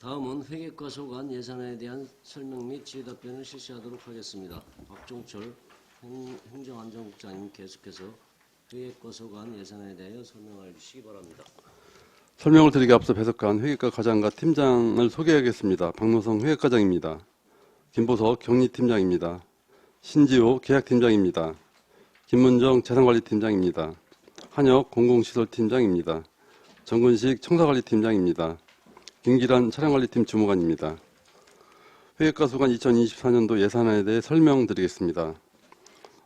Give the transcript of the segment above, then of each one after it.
다음은 회계과 소관 예산에 대한 설명 및 질의답변을 실시하도록 하겠습니다. 박종철 행정안전국장님 계속해서 회계과 소관 예산에 대하여 설명해 주시기 바랍니다. 설명을 드리기 앞서 배석관 회계과 과장과 팀장을 소개하겠습니다. 박노성 회계과장입니다. 김보석 경리팀장입니다. 신지호 계약팀장입니다. 김문정 재산관리팀장입니다. 한혁 공공시설팀장입니다. 정근식 청사관리팀장입니다. 김기란 차량관리팀 주무관입니다. 회계과 소관 2024년도 예산안에 대해 설명드리겠습니다.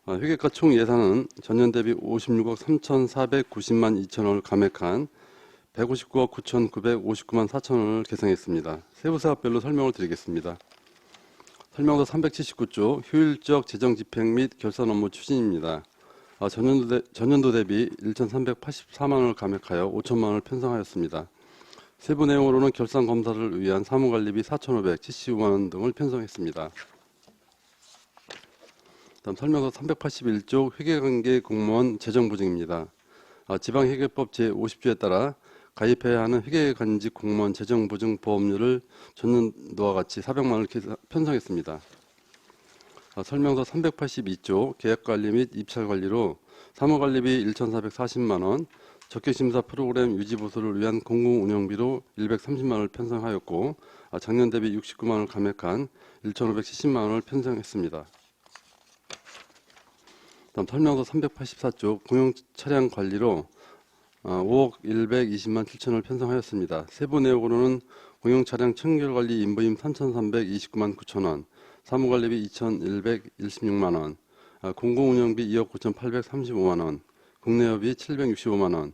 회계과 총 예산은 전년 대비 56억 3,490만 2천원을 감액한 159억 9,959만 4천원을 계상했습니다. 세부 사업별로 설명을 드리겠습니다. 설명서 379조 효율적 재정 집행 및 결산 업무 추진입니다. 전년도 대비 1,384만원을 감액하여 5천만원을 편성하였습니다. 세부 내용으로는 결산 검사를 위한 사무관리비 4,575만원 등을 편성했습니다. 다음 설명서 381조 회계관계 공무원 재정보증입니다. 지방회계법 제50조에 따라 가입해야 하는 회계관직 공무원 재정보증 보험료를 전년도와 같이 400만원을 편성했습니다. 설명서 382조 계약관리 및 입찰관리로 사무관리비 1,440만원, 적격심사 프로그램 유지보수를 위한 공공운영비로 130만원을 편성하였고 작년 대비 69만원을 감액한 1,570만원을 편성했습니다. 다음 설명서 384조 공용차량 관리로 5억 120만 7천원을 편성하였습니다. 세부 내용으로는 공용차량 청결관리 인부임 3,329만 9천원, 사무관리비 2,116만원, 공공운영비 2억 9,835만원, 국내여비 765만원,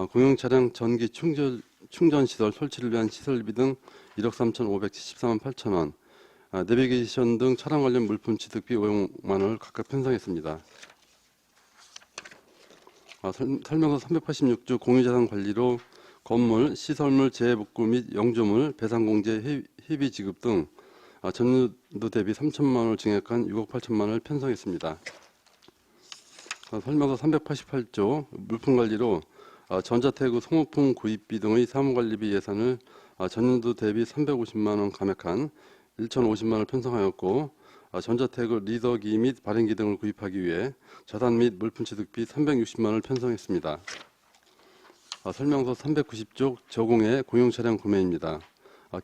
공용차량 전기 충전시설 설치를 위한 시설비 등 1억 3,574만 8천원, 내비게이션 등 차량 관련 물품 취득비 5억만원을 각각 편성했습니다. 설명서 386조 공유자산 관리로 건물, 시설물 재해복구 및 영조물, 배상공제, 희비 지급 등 전년도 대비 3천만원을 증액한 6억 8천만원을 편성했습니다. 설명서 388조 물품관리로 전자태그 소모품 구입비 등의 사무관리비 예산을 전년도 대비 350만원 감액한 1,050만원을 편성하였고 전자태그 리더기 및 발행기 등을 구입하기 위해 자산 및 물품 취득비 360만원을 편성했습니다. 설명서 390조 저공해 공용차량 구매입니다.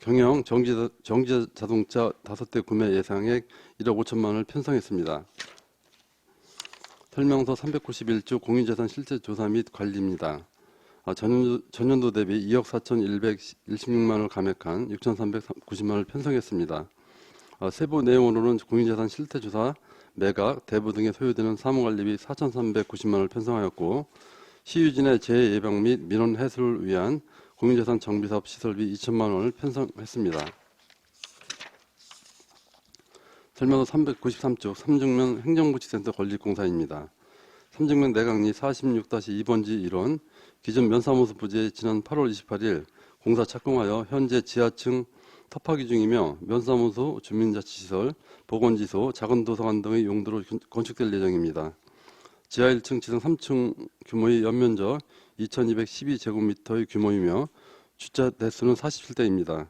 경영 정지자동차 5대 구매 예상액 1억 5천만원을 편성했습니다. 설명서 391조 공유자산 실태조사 및 관리입니다. 전년도 대비 2억 4,116만원을 감액한 6,390만원을 편성했습니다. 세부 내용으로는 공유자산 실태조사, 매각, 대부 등에 소요되는 사무관리비 4,390만원을 편성하였고 시유진의 재해 예방 및 민원 해소를 위한 공유자산 정비사업 시설비 2천만원을 편성했습니다. 설명서 393조 삼중면 행정복지센터 건립공사입니다. 삼중면 내각리 46-2번지 1원 기존 면사무소 부지에 지난 8월 28일 공사 착공하여 현재 지하층 터파기 중이며 면사무소, 주민자치시설, 보건지소, 작은도서관 등의 용도로 건축될 예정입니다. 지하 1층, 지상 3층 규모의 연면적 2,212제곱미터의 규모이며 주차 대수는 47대입니다.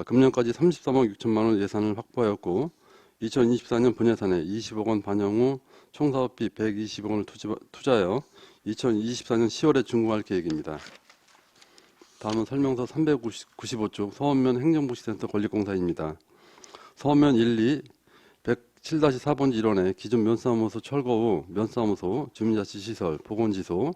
금년까지 33억 6천만원 예산을 확보하였고 2024년 분예산에 20억원 반영 후 총사업비 120억원을 투자하여 2024년 10월에 준공할 계획입니다. 다음은 설명서 395조 서원면 행정복지센터 건립공사입니다. 서원면 1, 2, 107-4번지 1원에 기존 면사무소 철거 후 면사무소, 주민자치시설, 보건지소,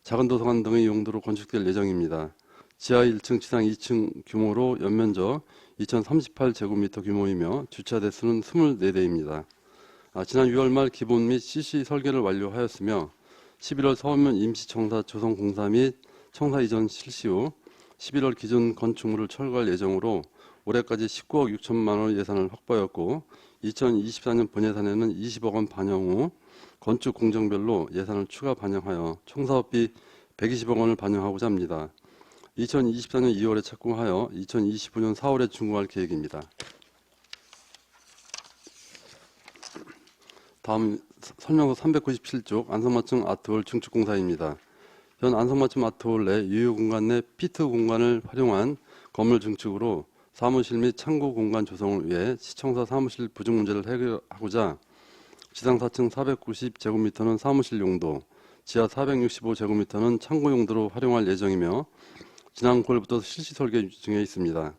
작은도서관 등의 용도로 건축될 예정입니다. 지하 1층, 지상 2층 규모로 연면적 2,038제곱미터 규모이며 주차 대수는 24대입니다. 지난 6월 말 기본 및 CC 설계를 완료하였으며 11월 서원면 임시청사 조성공사 및 청사 이전 실시 후 11월 기존 건축물을 철거할 예정으로 올해까지 19억 6천만원 예산을 확보하였고 2024년 분예산에는 20억원 반영 후 건축 공정별로 예산을 추가 반영하여 총사업비 120억원을 반영하고자 합니다. 2024년 2월에 착공하여 2025년 4월에 준공할 계획입니다. 다음 설명서 397조 안성맞춤 아트홀 증축공사입니다. 현 안성맞춤 아트홀 내 유휴공간 내 피트 공간을 활용한 건물 증축으로 사무실 및 창고 공간 조성을 위해 시청사 사무실 부족 문제를 해결하고자 지상 4층 490제곱미터는 사무실 용도, 지하 465제곱미터는 창고 용도로 활용할 예정이며 지난 9월부터 실시 설계 중에 있습니다.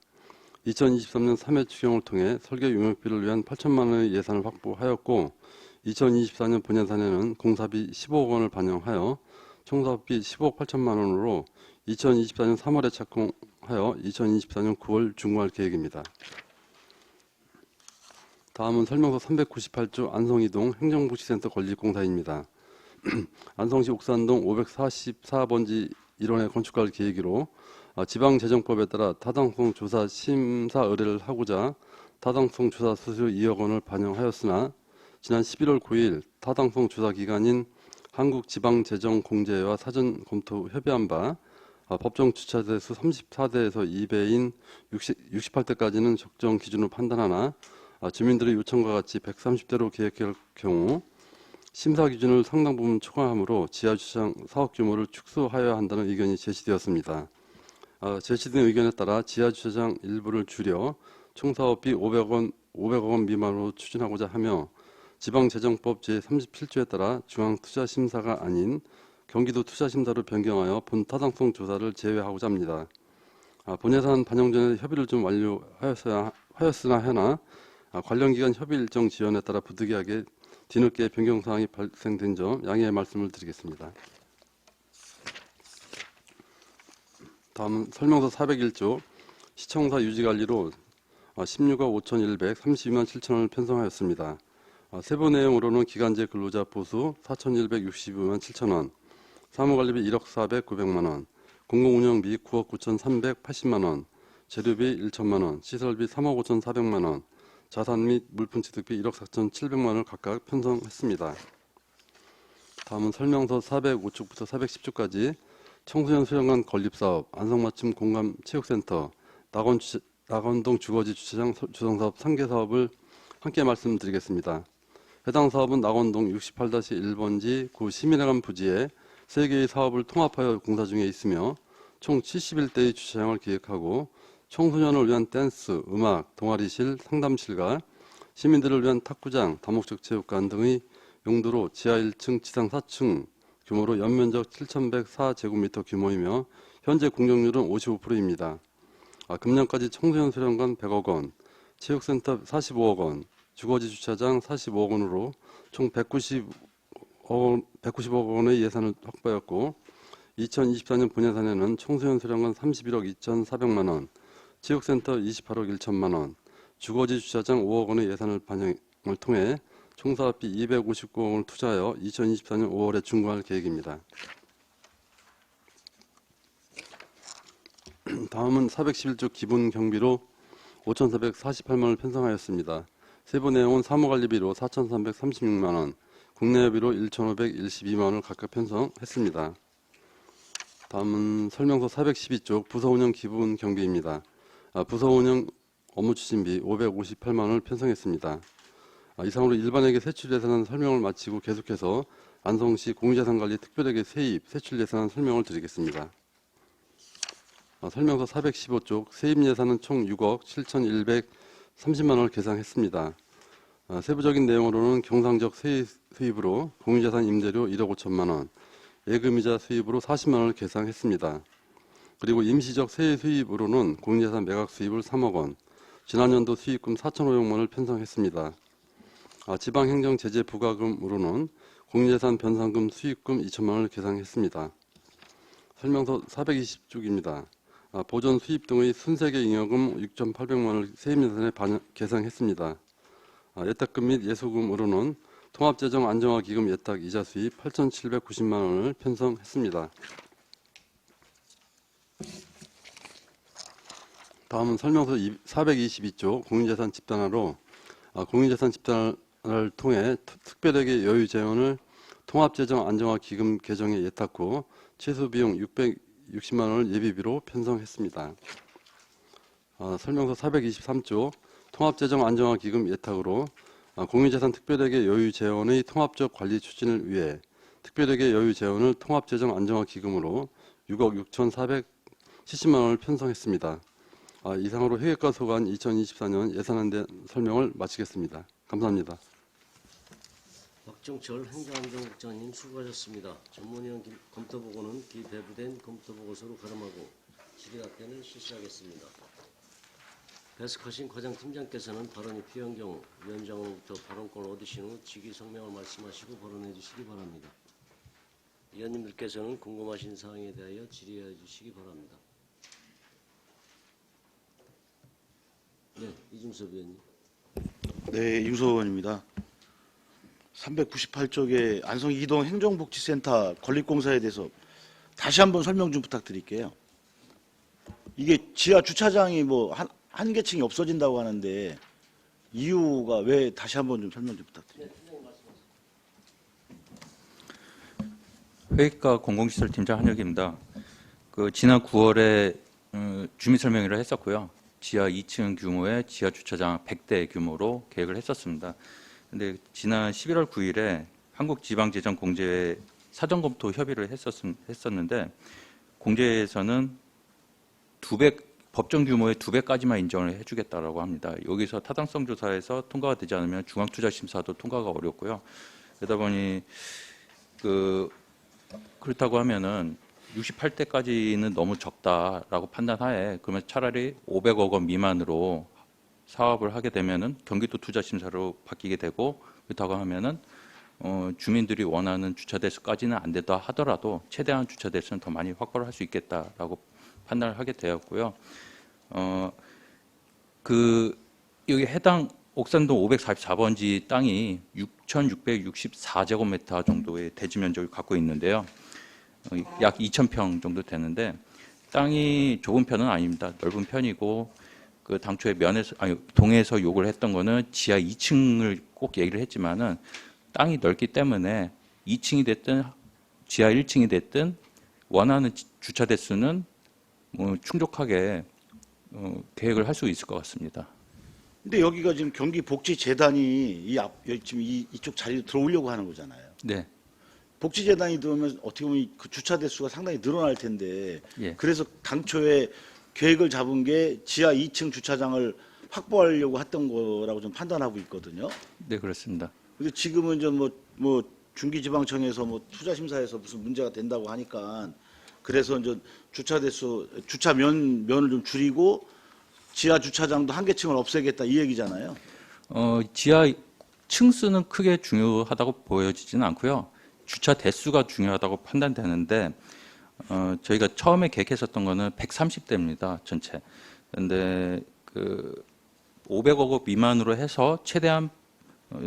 2023년 3회 추경을 통해 설계 용역비를 위한 8천만 원의 예산을 확보하였고 2024년 본예산에는 공사비 15억 원을 반영하여 총 사업비 10억 8천만 원으로 2024년 3월에 착공하여 2024년 9월 준공할 계획입니다. 다음은 설명서 398조 안성이동 행정복지센터 건립공사입니다. 안성시 옥산동 544번지 1원의 건축할 계획으로 지방재정법에 따라 타당성 조사 심사 의뢰를 하고자 타당성 조사 수수료 2억 원을 반영하였으나 지난 11월 9일 타당성 조사 기관인 한국지방재정공제회와 사전 검토 협의한 바 법정 주차대 수 34대에서 2배인 68대까지는 적정 기준으로 판단하나 주민들의 요청과 같이 130대로 계획할 경우 심사 기준을 상당 부분 초과하므로 지하주차장 사업 규모를 축소하여야 한다는 의견이 제시되었습니다. 제시된 의견에 따라 지하주차장 일부를 줄여 총 사업비 500억 원 미만으로 추진하고자 하며 지방재정법 제37조에 따라 중앙투자심사가 아닌 경기도투자심사로 변경하여 본 타당성 조사를 제외하고자 합니다. 본예산 반영 전에 협의를 좀 완료하였으나 하나 관련 기관 협의 일정 지연에 따라 부득이하게 뒤늦게 변경 사항이 발생된 점 양해의 말씀을 드리겠습니다. 다음은 설명서 401조 시청사 유지관리로 16억 5,132만 7천원을 편성하였습니다. 세부 내용으로는 기간제 근로자 보수 4,162만 7천원, 사무관리비 1억 4,900만원, 공공운영비 9억 9,380만원, 재료비 1천만원, 시설비 3억 5,400만원, 자산 및 물품 취득비 1억 4,700만원을 각각 편성했습니다. 다음은 설명서 405쪽부터 410쪽까지 청소년 수련관 건립사업, 안성맞춤 공감체육센터, 낙원동 주거지 주차장 조성사업 3개 사업을 함께 말씀드리겠습니다. 해당 사업은 낙원동 68-1번지 구 시민회관 부지에 3개의 사업을 통합하여 공사 중에 있으며 총 71대의 주차장을 계획하고 청소년을 위한 댄스, 음악, 동아리실, 상담실과 시민들을 위한 탁구장, 다목적 체육관 등의 용도로 지하 1층, 지상 4층 규모로 연면적 7,104제곱미터 규모이며 현재 공정률은 55%입니다. 금년까지 청소년 수련관 100억 원, 체육센터 45억 원, 주거지 주차장 45억 원으로 총 190억 원의 예산을 확보하였고 2024년 본예산에는 청소년 수련관 31억 2,400만 원, 체육센터 28억 1천만 원, 주거지 주차장 5억 원의 예산을 반영을 통해 총 사업비 259억 원을 투자하여 2024년 5월에 준공할 계획입니다. 다음은 411조 기본 경비로 5,448만 원을 편성하였습니다. 세부 내용은 사무관리비로 4,336만 원, 국내여비로 1,512만 원을 각각 편성했습니다. 다음은 설명서 412쪽 부서운영 기본 경비입니다. 부서운영 업무추진비 558만 원을 편성했습니다. 이상으로 일반에게 세출 예산안 설명을 마치고 계속해서 안성시 공유재산관리 특별에게 세입, 세출 예산안 설명을 드리겠습니다. 설명서 415쪽 세입 예산은 총 6억 7,130만 원을 계상했습니다. 세부적인 내용으로는 경상적 수입으로 공유재산 임대료 1억 5천만 원, 예금이자 수입으로 40만 원을 계상했습니다. 그리고 임시적 세액 수입으로는 공유재산 매각 수입을 3억 원, 지난년도 수입금 4,500만 원을 편성했습니다. 지방행정 제재 부과금으로는 공유재산 변상금 수입금 2천만 원을 계상했습니다. 설명서 420쪽입니다. 보존 수입 등의 순세계 잉여금 6,800만 원을 세입예산에 계상했습니다. 예탁금 및 예소금으로는 통합재정 안정화기금 예탁 이자 수입 8,790만 원을 편성했습니다. 다음은 설명서 422쪽 공유재산 집단화로 공유재산 집단화를 통해 특별회계 여유 재원을 통합재정 안정화기금 개정에 예탁 후 최소 비용 660만 원을 예비비로 편성했습니다. 설명서 423쪽 통합재정 안정화기금 예탁으로 공유재산 특별회계 여유 재원의 통합적 관리 추진을 위해 특별회계 여유 재원을 통합재정 안정화기금으로 6억 6,470만 원을 편성했습니다. 이상으로 회계과 소관 2024년 예산안 대한 설명을 마치겠습니다. 감사합니다. 박종철 행정안전국장님 수고하셨습니다. 전문위원 검토보고는 기배부된 검토보고서로 가름하고 질의답변을 실시하겠습니다. 배석하신 과장팀장께서는 발언이 필요한 경우 위원장으로부터 발언권을 얻으신 후 직위 성명을 말씀하시고 발언해 주시기 바랍니다. 위원님들께서는 궁금하신 사항에 대하여 질의해 주시기 바랍니다. 네, 이준섭 위원님. 네, 유소 의원입니다. 398쪽의 안성 이동 행정복지센터 건립공사에 대해서 다시 한번 설명 좀 부탁드릴게요. 이게 지하 주차장이 뭐 한 개층이 없어진다고 하는데 이유가 왜 다시 한번 좀 설명 좀 부탁드립니다. 회계과 공공시설팀장 한혁입니다. 지난 9월에 주민 설명회를 했었고요. 지하 2층 규모의 지하 주차장 100대 규모로 계획을 했었습니다. 근데 지난 11월 9일에 한국지방재정공제회 사전검토 협의를 했었는데 공제에서는 법정 규모의 2배까지만 인정을 해주겠다라고 합니다. 여기서 타당성 조사에서 통과가 되지 않으면 중앙투자심사도 통과가 어렵고요. 그러다 보니 그렇다고 하면은 68대까지는 너무 적다라고 판단하에 그러면 차라리 500억 원 미만으로 사업을 하게 되면은 경기도 투자심사로 바뀌게 되고 그렇다고 하면은 주민들이 원하는 주차 대수까지는 안 된다 하더라도 최대한 주차 대수는 더 많이 확보를 할 수 있겠다라고 판단을 하게 되었고요. 여기 해당 옥산동 544번지 땅이 6,664제곱미터 정도의 대지 면적을 갖고 있는데요. 약 2,000평 정도 되는데 땅이 좁은 편은 아닙니다. 넓은 편이고 당초에 동에서 요구를 했던 거는 지하 2층을 꼭 얘기를 했지만은 땅이 넓기 때문에 2층이 됐든 지하 1층이 됐든 원하는 주차 대수는 충족하게 계획을 할 수 있을 것 같습니다. 근데 여기가 지금 경기복지재단이 지금 이쪽 자리로 들어오려고 하는 거잖아요. 네. 복지재단이 들어오면 어떻게 보면 그 주차 대수가 상당히 늘어날 텐데 예. 그래서 당초에 계획을 잡은 게 지하 2층 주차장을 확보하려고 했던 거라고 좀 판단하고 있거든요. 네, 그렇습니다. 근데 지금은 이제 뭐 중기지방청에서 뭐 투자심사에서 무슨 문제가 된다고 하니까 그래서 이제 주차 대수, 주차 면을 좀 줄이고 지하 주차장도 한 개층을 없애겠다 이 얘기잖아요. 지하 층수는 크게 중요하다고 보여지지는 않고요. 주차 대수가 중요하다고 판단되는데 저희가 처음에 계획했었던 거는 130대입니다. 전체. 근데 500억 원 미만으로 해서 최대한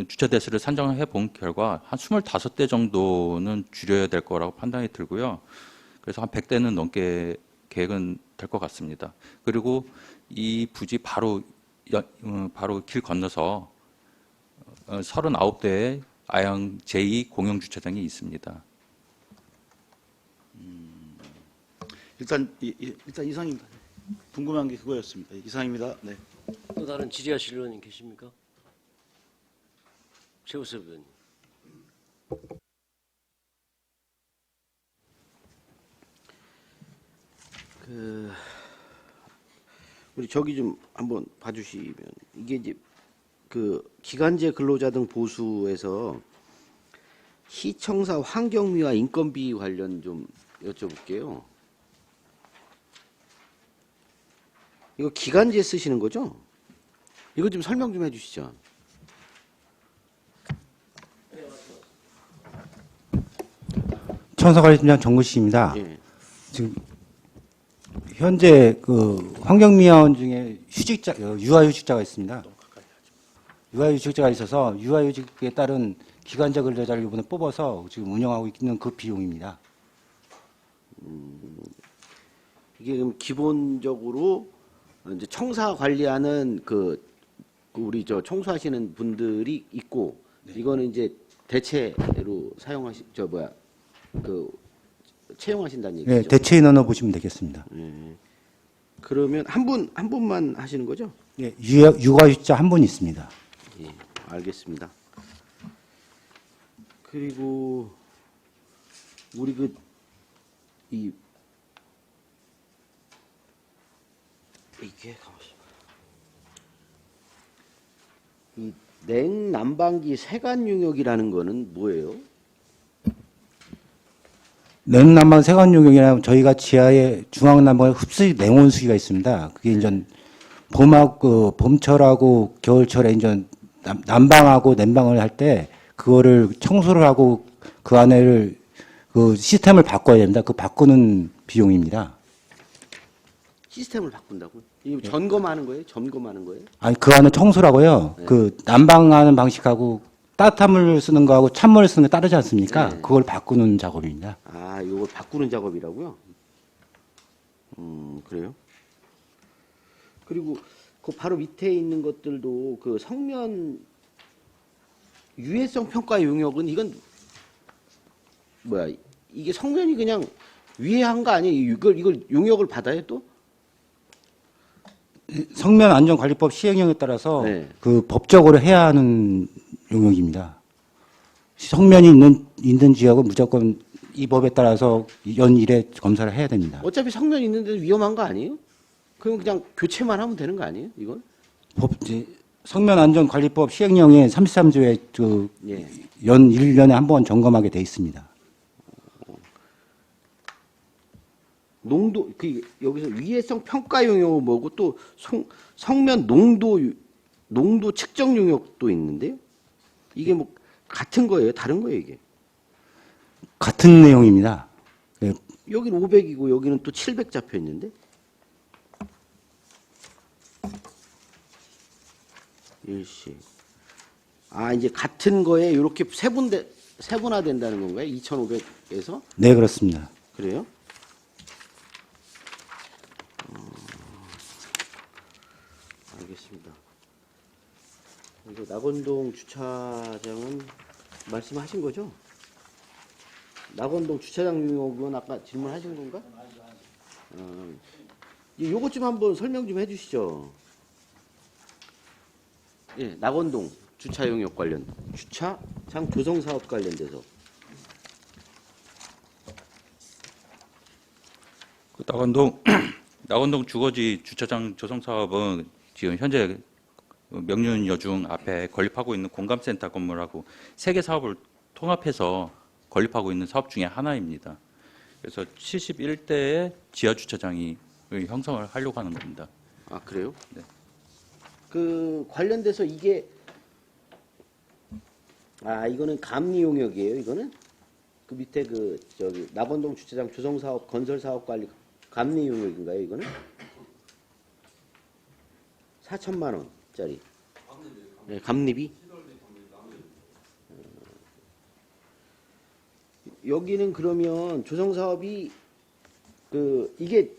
주차 대수를 산정해 본 결과 한 25대 정도는 줄여야 될 거라고 판단이 들고요. 그래서 한 100대는 넘게 계획은 될 것 같습니다. 그리고 이 부지 바로 길 건너서 39대의 아양 제2 공영주차장이 있습니다. 일단 이상입니다. 궁금한 게 그거였습니다. 이상입니다. 네. 또 다른 질의하실 의원님 계십니까? 최우섭 의원님. 우리 저기 좀 한번 봐주시면 이게 이제 기간제 근로자 등 보수에서 시청사 환경미와 인건비 관련 좀 여쭤볼게요. 이거 기간제 쓰시는 거죠? 이거 좀 설명 좀 해주시죠. 청사관리팀장 정구씨입니다. 예. 지금 현재 환경미화원 중에 유아휴직자가 있습니다. 유아휴직자가 있어서 유아휴직에 따른 기간제 근로자를 이번에 뽑아서 지금 운영하고 있는 그 비용입니다. 이게 그럼 기본적으로 이제 청사 관리하는 우리 청소하시는 분들이 있고 이거는 이제 대체로 채용하신다는 얘기죠. 네, 대체 인원으로 보시면 되겠습니다. 그러면 한 분만 하시는 거죠? 예, 육아휴직자 한 분 있습니다. 예, 알겠습니다. 그리고 우리 이게 가만있어. 이 냉난방기 세관 용역이라는 거는 뭐예요? 냉난방 세관 용역이나 저희가 지하에 중앙난방에 흡수 냉온수기가 있습니다. 그게 이제 봄철하고 겨울철에 이제 난방하고 냉방을 할 때 그거를 청소를 하고 그 안에를 그 시스템을 바꿔야 됩니다. 그 바꾸는 비용입니다. 시스템을 바꾼다고? 이거 점검하는 거예요? 점검하는 거예요? 아니 그 안에 청소라고요. 네. 그 난방하는 방식하고 따뜻한 물을 쓰는 거하고 찬물을 쓰는 게 다르지 않습니까? 네. 그걸 바꾸는 작업입니다. 아, 이걸 바꾸는 작업이라고요? 그래요? 그리고 그 바로 밑에 있는 것들도 그 성면 유해성 평가 용역은 이건 뭐야? 이게 성면이 그냥 위해한 거 아니에요? 이걸 용역을 받아요 또? 성면 안전관리법 시행령에 따라서 네. 그 법적으로 해야 하는 용역입니다. 성면이 있는 지역은 무조건 이 법에 따라서 연 1회 검사를 해야 됩니다. 어차피 성면 있는데 위험한 거 아니에요? 그럼 그냥 교체만 하면 되는 거 아니에요? 이건? 성면 안전관리법 시행령에 33조에 예. 연 1년에 한 번 점검하게 돼 있습니다. 농도 여기서 위해성 평가 용역은 뭐고 또 성면 농도 측정 용역도 있는데요. 이게 뭐 같은 거예요? 다른 거예요, 이게? 같은 내용입니다. 네, 여기는 500이고 여기는 또 700 잡혀 있는데. 일시. 아, 이제 같은 거에 이렇게 세분화된다는 건가요? 2,500에서? 네, 그렇습니다. 그래요? 알겠습니다. 이거 낙원동 주차장은 말씀하신 거죠? 낙원동 주차장 용역은 아까 질문하신 건가? 요것 좀 한번 설명 좀 해주시죠. 예, 낙원동 주차 용역 관련 주차장 조성 사업 관련돼서. 그 낙원동 주거지 주차장 조성 사업은 지금 현재 명륜여중 앞에 건립하고 있는 공감센터 건물하고 세 개 사업을 통합해서 건립하고 있는 사업 중에 하나입니다. 그래서 71대의 지하 주차장이 형성을 하려고 하는 겁니다. 아, 그래요? 네. 그 관련돼서 이게 이거는 감리 용역이에요. 이거는 그 밑에 낙원동 주차장 조성 사업 건설 사업 관리 감리 용역인가요? 이거는 4천만 원짜리. 네, 감리비. 여기는 그러면 조성 사업이 이게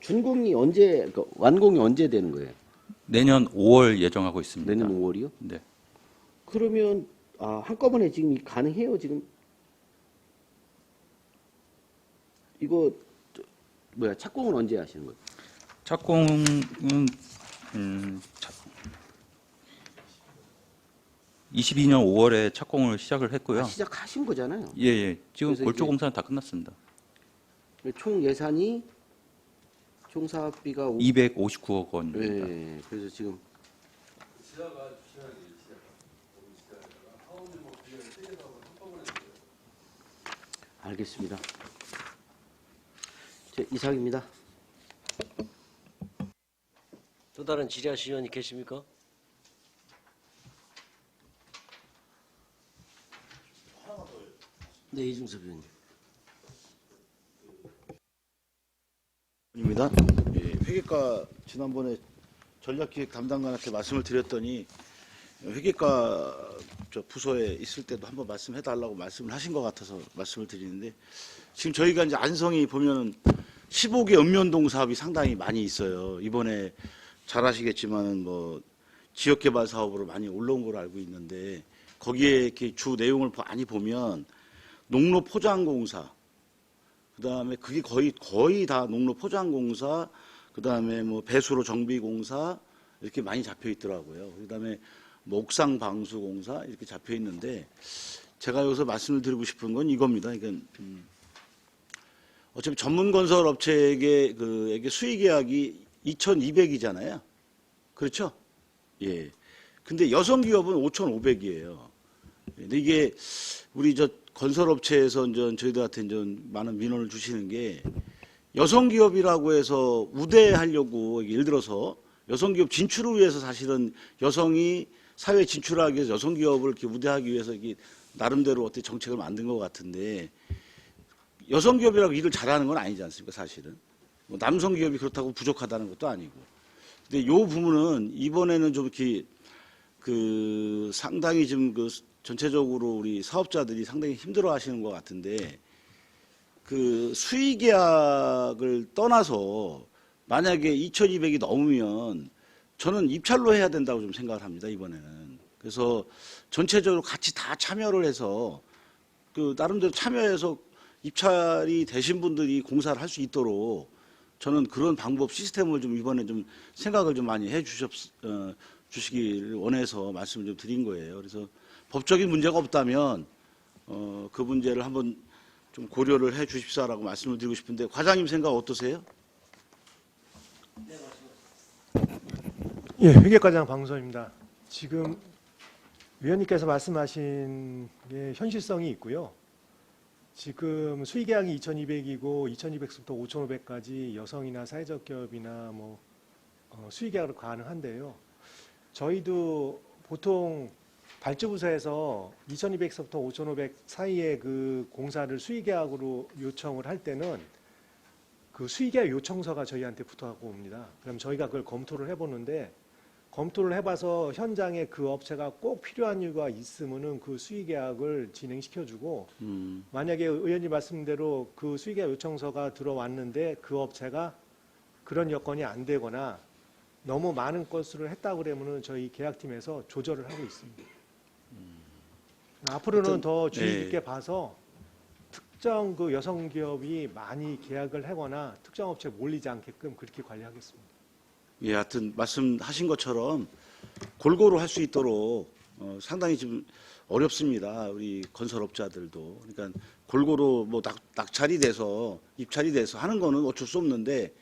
준공이 언제 완공이 언제 되는 거예요? 내년 5월 예정하고 있습니다. 내년 5월이요? 네. 그러면 한꺼번에 지금 가능해요, 지금? 이거 착공은 언제 하시는 거예요? 착공은 22년 5월에 착공을 시작을 했고요. 시작하신 거잖아요. 예. 지금 그래서 골조 이게- 공사는 다 끝났습니다. 총 예산이 총 사업비가 259억 원입니다. 네, 그래서 지금 알겠습니다. 이상입니다. 또 다른 질의하실 의원이 계십니까? 네, 이중섭 의원님. 입니다. 예, 회계과 지난번에 전략기획 담당관한테 말씀을 드렸더니 회계과 부서에 있을 때도 한번 말씀해달라고 말씀을 하신 것 같아서 말씀을 드리는데 지금 저희가 이제 안성이 보면은 15개 읍면동 사업이 상당히 많이 있어요. 이번에 잘 아시겠지만은 지역개발 사업으로 많이 올라온 걸로 알고 있는데 거기에 이렇게 주 내용을 많이 보면 농로 포장공사, 그다음에 그게 거의 다 농로 포장공사, 그다음에 배수로 정비공사 이렇게 많이 잡혀 있더라고요. 그다음에 옥상 방수공사 이렇게 잡혀 있는데 제가 여기서 말씀을 드리고 싶은 건 이겁니다. 그러니까 어차피 전문 건설 업체에게 수의 계약이 2,200이잖아요. 그렇죠? 예. 근데 여성 기업은 5,500이에요. 근데 이게 우리 저 건설업체에서 이제 저희들한테 이제 많은 민원을 주시는 게 여성 기업이라고 해서 우대하려고 예를 들어서 여성 기업 진출을 위해서 사실은 여성이 사회에 진출하기 위해서 여성 기업을 이렇게 우대하기 위해서 이게 나름대로 어떻게 정책을 만든 것 같은데 여성 기업이라고 일을 잘하는 건 아니지 않습니까, 사실은. 뭐 남성 기업이 그렇다고 부족하다는 것도 아니고. 근데 요 부분은 이번에는 좀 이렇게 그 상당히 지금 그 전체적으로 우리 사업자들이 상당히 힘들어 하시는 것 같은데 그 수의 계약을 떠나서 만약에 2,200이 넘으면 저는 입찰로 해야 된다고 좀 생각을 합니다, 이번에는. 그래서 전체적으로 같이 다 참여를 해서 그 나름대로 참여해서 입찰이 되신 분들이 공사를 할 수 있도록 저는 그런 방법 시스템을 좀 이번에 좀 생각을 좀 많이 주시길 원해서 말씀을 좀 드린 거예요. 그래서 법적인 문제가 없다면 그 문제를 한번 좀 고려를 해 주십사라고 말씀을 드리고 싶은데 과장님 생각 어떠세요? 예, 회계과장 방수입니다. 지금 위원님께서 말씀하신 게 현실성이 있고요. 지금 수의계약이 2,200이고 2,200부터 5,500까지 여성이나 사회적 기업이나 뭐 수의계약으로 가능한데요. 저희도 보통 발주부서에서 2,200에서부터 5,500 사이에 그 공사를 수의계약으로 요청을 할 때는 그 수의계약 요청서가 저희한테 붙어갖고 옵니다. 그럼 저희가 그걸 검토를 해보는데 검토를 해봐서 현장에 그 업체가 꼭 필요한 이유가 있으면은 그 수의계약을 진행시켜주고 만약에 의원님 말씀대로 그 수의계약 요청서가 들어왔는데 그 업체가 그런 여건이 안 되거나 너무 많은 건수를 했다고 그러면은 저희 계약팀에서 조절을 하고 있습니다. 앞으로는 더 주의 깊게 봐서 특정 그 여성 기업이 많이 계약을 하거나 특정 업체에 몰리지 않게끔 그렇게 관리하겠습니다. 예, 하여튼 말씀하신 것처럼 골고루 할 수 있도록 상당히 좀 어렵습니다. 우리 건설업자들도. 그러니까 골고루 뭐 낙찰이 돼서 입찰이 돼서 하는 거는 어쩔 수 없는데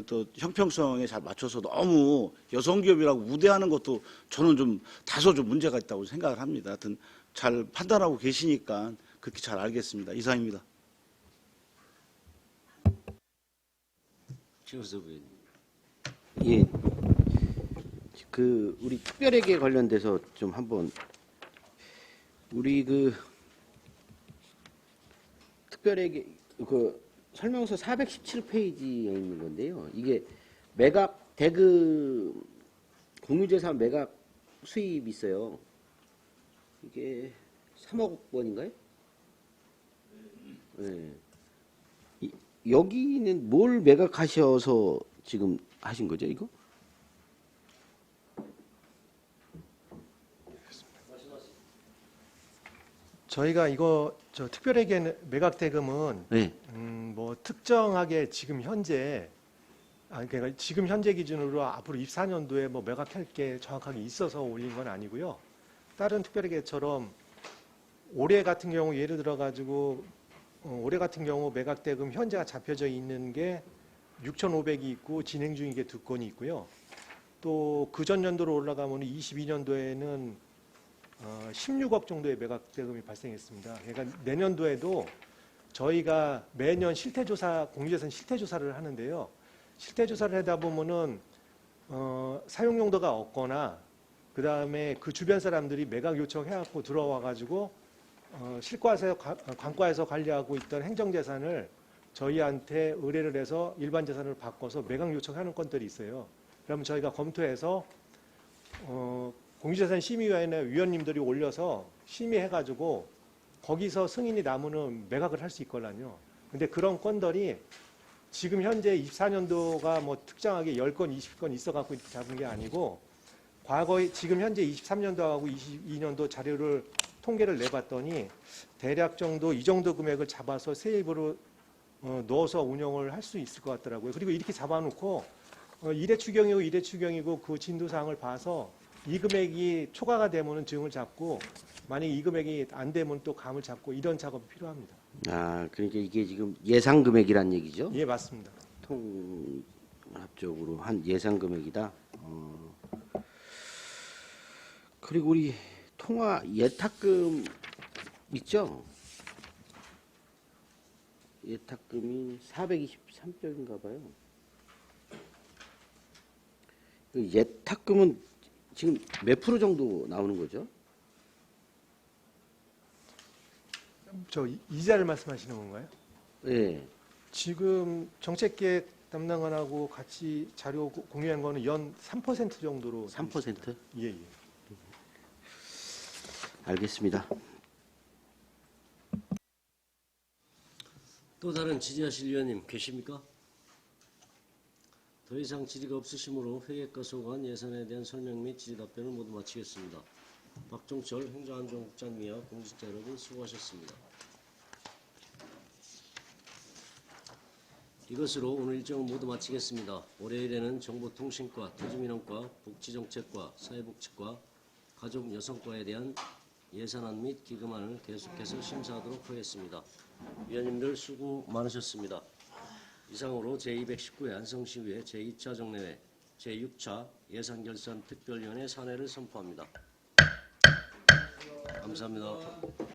또 형평성에 잘 맞춰서 너무 여성 기업이라고 우대하는 것도 저는 좀 다소 좀 문제가 있다고 생각을 합니다. 하여튼 잘 판단하고 계시니까 그렇게 잘 알겠습니다. 이상입니다. 최우섭 의원님. 예, 그 우리 특별회계 관련돼서 좀 한번 우리 그 특별회계 그 설명서 417페이지에 있는 건데요. 이게 매각 대금 공유재산 매각 수입이 있어요. 이게 3억 원인가요? 네. 여기는 뭘 매각하셔서 지금 하신 거죠, 이거? 저희가 이거 저 특별회계 매각 대금은 네. 뭐 특정하게 지금 현재 그러니까 지금 현재 기준으로 앞으로 24년도에 뭐 매각할 게 정확하게 있어서 올린 건 아니고요. 다른 특별회계처럼 올해 같은 경우 예를 들어 가지고 올해 같은 경우 매각 대금 현재가 잡혀져 있는 게 6,500이 있고 진행 중인 게 2건이 있고요. 또 그전 연도로 올라가면 22년도에는 16억 정도의 매각 대금이 발생했습니다. 그러니까 내년도에도 저희가 매년 실태조사, 공유재산 실태조사를 하는데요. 실태조사를 하다 보면은 사용 용도가 없거나 그 다음에 그 주변 사람들이 매각 요청해갖고 들어와가지고 실과에서 관과에서 관리하고 있던 행정재산을 저희한테 의뢰를 해서 일반 재산을 바꿔서 매각 요청하는 건들이 있어요. 그러면 저희가 검토해서 공유재산 심의위원회 위원님들이 올려서 심의해가지고 거기서 승인이 나면은 매각을 할 수 있거든요. 근데 그런 건들이 지금 현재 24년도가 뭐 특정하게 10건, 20건 있어갖고 이렇게 잡은 게 아니고 과거에 지금 현재 23년도하고 22년도 자료를 통계를 내봤더니 대략 정도 이 정도 금액을 잡아서 세입으로 넣어서 운영을 할 수 있을 것 같더라고요. 그리고 이렇게 잡아놓고 일회 추경이고 일회 추경이고 그 진도사항을 봐서 이 금액이 초과가 되면은 증을 잡고 만약에 이 금액이 안 되면 또 감을 잡고 이런 작업이 필요합니다. 아, 그러니까 이게 지금 예상 금액이란 얘기죠? 예, 맞습니다. 통합 쪽으로 한 예상 금액이다. 그리고 우리 통화 예탁금 있죠? 예탁금이 423쪽인가 봐요. 그 예탁금은 지금 몇 프로 정도 나오는 거죠? 저 이자를 말씀하시는 건가요? 예. 지금 정책계획 담당관하고 같이 자료 공유한 거는 연 3% 정도로 3%? 예, 예. 알겠습니다. 또 다른 지지하실 위원님 계십니까? 더 이상 질의가 없으시므로 회계과 소관 예산에 대한 설명 및 질의 답변을 모두 마치겠습니다. 박종철 행정안전국장님과 공직자 여러분 수고하셨습니다. 이것으로 오늘 일정을 모두 마치겠습니다. 월요일에는 정보통신과, 토지민원과, 복지정책과, 사회복지과, 가족 여성과에 대한 예산안 및 기금안을 계속해서 심사하도록 하겠습니다. 위원님들 수고 많으셨습니다. 이상으로 제219회 안성시의회 제2차 정례회 제6차 예산결산 특별위원회 산회를 선포합니다. 감사합니다.